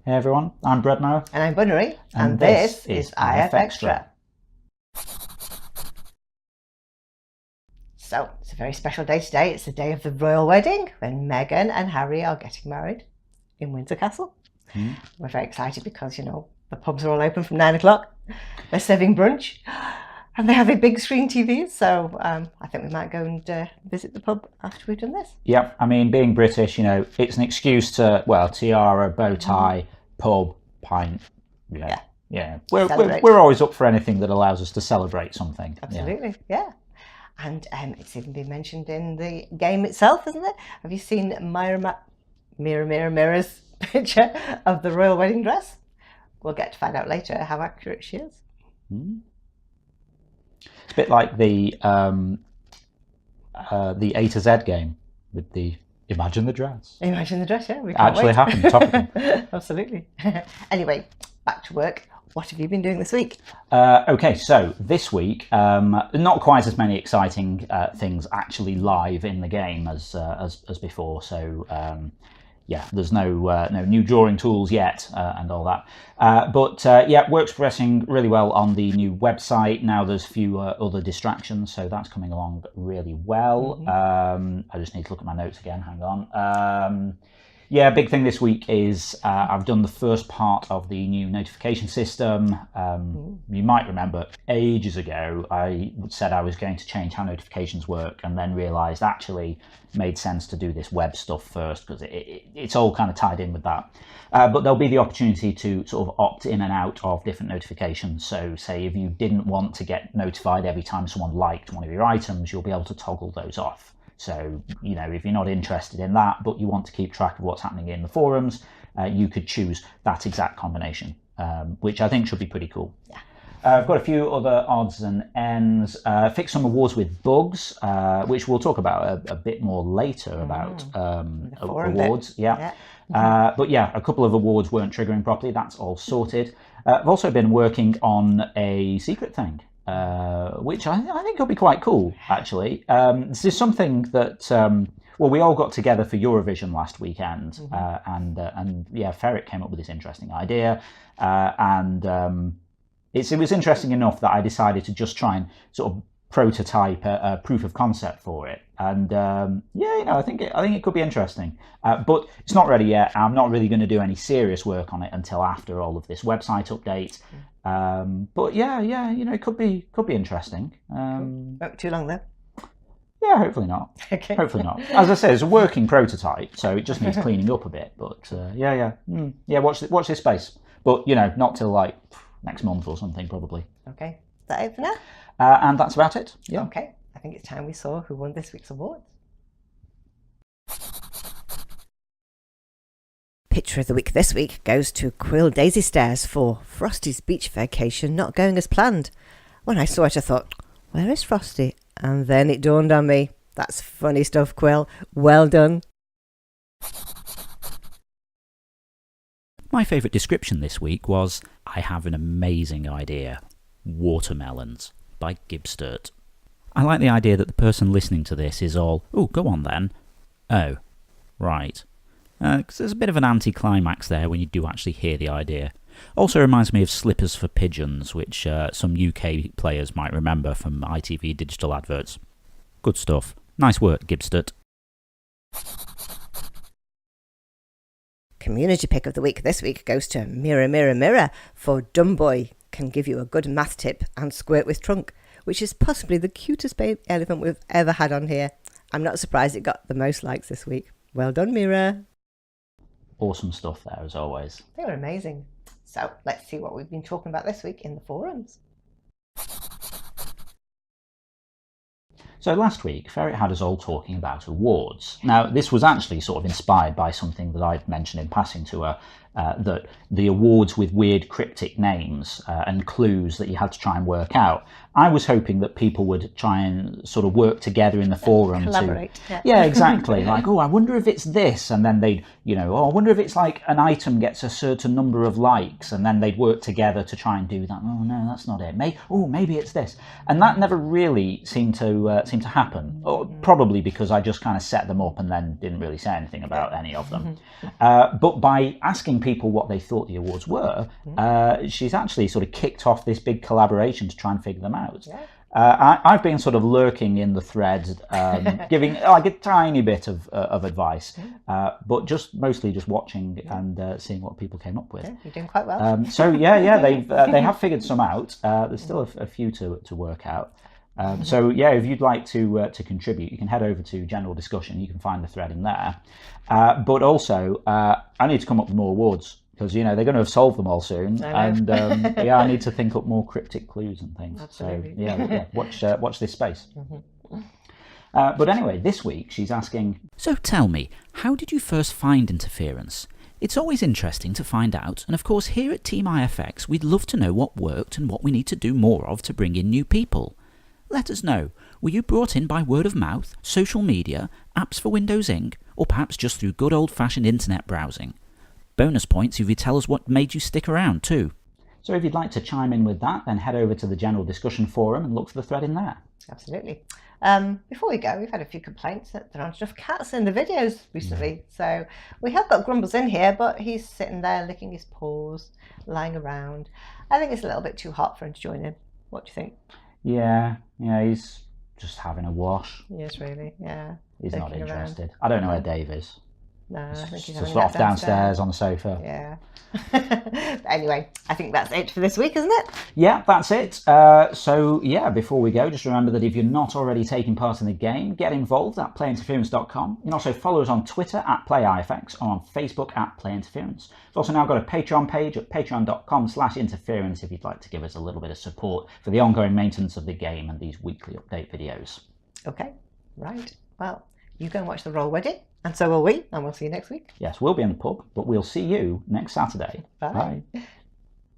Hey everyone, I'm Bredmo. And I'm Bunnery, and this is IFXtra. So, it's a very special day today. It's the day of the royal wedding when Meghan and Harry are getting married in Windsor Castle. We're very excited because, the pubs are all open from 9 o'clock. They're serving brunch and they have a big screen TV. So I think we might go and visit the pub after we've done this. Yep, I mean, being British, it's an excuse to, tiara, bow tie, pub, pint. Yeah. We're always up for anything that allows us to celebrate something. Absolutely, yeah. And it's even been mentioned in the game itself, isn't it? Have you seen Mira's picture of the royal wedding dress? We'll get to find out later how accurate she is. It's a bit like the A to Z game with the Imagine the Dress. Imagine the Dress, yeah. We can't actually happened. Topical. Absolutely. Anyway, back to work. What have you been doing this week? Okay, so this week, not quite as many exciting things actually live in the game as before. So there's no new drawing tools yet and all that. But work's progressing really well on the new website. Now there's fewer other distractions, so that's coming along really well. I just need to look at my notes again. Hang on. Big thing this week is I've done the first part of the new notification system. You might remember ages ago I said I was going to change how notifications work and then realised actually made sense to do this web stuff first because it's all kind of tied in with that. But there'll be the opportunity to sort of opt in and out of different notifications. So say if you didn't want to get notified every time someone liked one of your items, you'll be able to toggle those off. So, if you're not interested in that, but you want to keep track of what's happening in the forums, you could choose that exact combination, which I think should be pretty cool. Yeah. I've got a few other odds and ends. Fixed some awards with bugs, which we'll talk about a bit more later about awards. Yeah. But a couple of awards weren't triggering properly. That's all sorted. I've also been working on a secret thing. Which I think will be quite cool, actually. This is something that, we all got together for Eurovision last weekend, and Ferret came up with this interesting idea, it was interesting enough that I decided to just try and sort of prototype a proof of concept for it, and I think it could be interesting, but it's not ready yet. I'm not really going to do any serious work on it until after all of this website update. But it could be interesting. Not too long though. Yeah, hopefully not. Okay. Hopefully not. As I say, it's a working prototype, so it just needs cleaning up a bit. But watch this space. But not till like next month or something probably. Okay, is that it for now? And that's about it. Yeah. Okay, I think it's time we saw who won this week's awards. Picture of the week this week goes to Quill Daisy Stairs for Frosty's beach vacation not going as planned. When I saw it, I thought, where is Frosty? And then it dawned on me. That's funny stuff, Quill. Well done. My favourite description this week was, I have an amazing idea. Watermelons by Gibstert. I like the idea that the person listening to this is all, oh, go on then. Oh, right. Because there's a bit of an anti-climax there when you do actually hear the idea. Also reminds me of Slippers for Pigeons, which some UK players might remember from ITV digital adverts. Good stuff. Nice work, Gibstert. Community pick of the week this week goes to Mirror Mirror Mirror for Dumb Boy can give you a good math tip and squirt with trunk, which is possibly the cutest baby elephant we've ever had on here. I'm not surprised it got the most likes this week. Well done, Mirror. Awesome stuff there, as always. They were amazing. So let's see what we've been talking about this week in the forums. So last week, Ferret had us all talking about awards. Now, this was actually sort of inspired by something that I'd mentioned in passing to her, that the awards with weird cryptic names and clues that you had to try and work out. I was hoping that people would try and sort of work together in the forum collaborate. Yeah, exactly. Like, oh, I wonder if it's this, and then they'd, I wonder if it's like an item gets a certain number of likes, and then they'd work together to try and do that. Oh no, that's not it. Maybe it's this, and that never really seemed to happen. Probably because I just kind of set them up and then didn't really say anything about any of them. But by asking asking people what they thought the awards were, she's actually sort of kicked off this big collaboration to try and figure them out. Yeah. I've been sort of lurking in the thread, giving like a tiny bit of advice, but mostly just watching and seeing what people came up with. Yeah, you're doing quite well. So they have figured some out. There's still a few to work out. So yeah, if you'd like to contribute, you can head over to general discussion. You can find the thread in there. But also, I need to come up with more awards, because they're going to have solved them all soon, and I need to think up more cryptic clues and things. Absolutely. So watch this space. But anyway, this week she's asking. So tell me, how did you first find interference? It's always interesting to find out, and of course here at TeamIFX we'd love to know what worked and what we need to do more of to bring in new people. Let us know. Were you brought in by word of mouth, social media, apps for Windows Inc., or perhaps just through good old-fashioned internet browsing? Bonus points if you tell us what made you stick around too. So if you'd like to chime in with that, then head over to the general discussion forum and look for the thread in there. Absolutely. Before we go, we've had a few complaints that there aren't enough cats in the videos recently. So we have got Grumbles in here, but he's sitting there licking his paws, lying around. I think it's a little bit too hot for him to join in. What do you think? Yeah, he's just having a wash. Yes, really, yeah. He's not Looking interested. around. I don't know where Dave is. No, I think he's Just having a off nap downstairs on the sofa. Yeah. Anyway, I think that's it for this week, isn't it? Yeah, that's it. So yeah, before we go, just remember that if you're not already taking part in the game, get involved at playinterference.com. You can also follow us on Twitter at PlayIFX or on Facebook at PlayInterference. We've also now got a Patreon page at patreon.com/interference if you'd like to give us a little bit of support for the ongoing maintenance of the game and these weekly update videos. Okay, right. Well, you go and watch the Royal Wedding, and so will we, and we'll see you next week. Yes, we'll be in the pub, but we'll see you next Saturday. Bye. Bye.